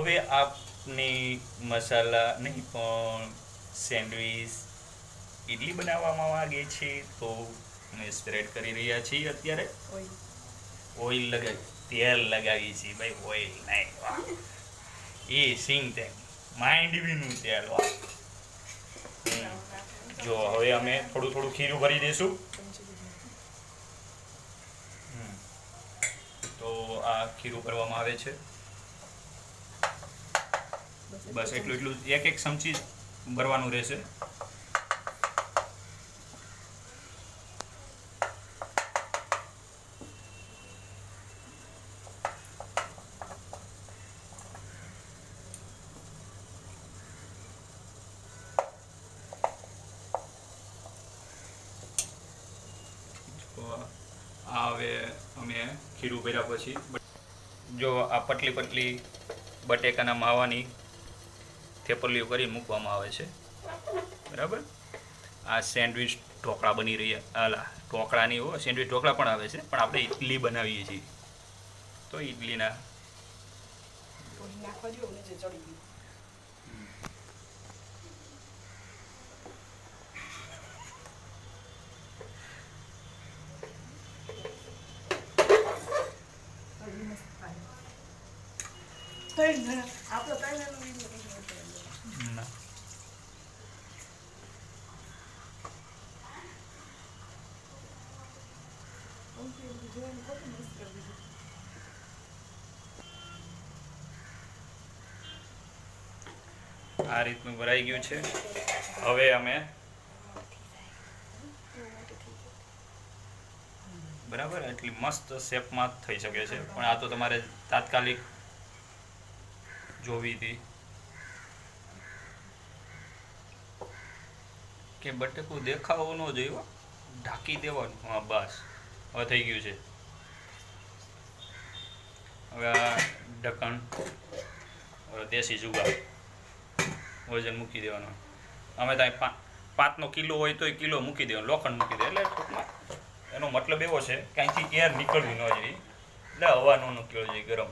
હવે આપને મસાલા નહીં પણ સેન્ડવિચ ઇડલી બનાવવામાં માંગે છે તો અમે સ્પ્રેડ કરી રહ્યા છીએ અત્યારે ઓઇલ લગાવી તેલ લગાવી છીએ ભાઈ ઓઇલ નહીં વાહ એ સિંગ તેલ માંડવીનું તેલ વાહ જો હવે અમે થોડું થોડું ખીરું ભરી દઈશું તો આ ખીરું ભરવામાં આવે છે બસ એટલું એક એક ચમચી ભરવાનું રહેશે હવે અમે ખીરું ભર્યા પછી જો આ પટલી પટલી બટેકાના માવાની થેપલીઓ કરી મૂકવામાં આવે છે બરાબર આ સેન્ડવિચ ઢોકળા બની રહ્યા ઢોકળાની સેન્ડવિચ ઢોકળા પણ આવે છે પણ આપણે ઇડલી બનાવીએ છીએ તો ઇડલીના આ રીતનું ભરાઈ ગયું છે હવે અમે બરાબર એટલી મસ્ત શેપમાં થઈ શકે છે પણ આ તો તમારે તાત્કાલિક જોવી હતી કે બટેકું દેખાવું ન જોઈએ ઢાંકી દેવાનું હા બસ હવે થઈ ગયું છે હવે આ ઢક્કણ દેશી જુગાર વજન મૂકી દેવાનું અમે ત્યાં 5નો કિલો હોય તો કિલો મૂકી દેવાનું લોખંડ મૂકી દે એટલે ટૂંકમાં એનો મતલબ એવો છે કે અહીંથી એર નીકળવી ન જોઈએ એટલે હવા ન નીકળવી જોઈએ ગરમ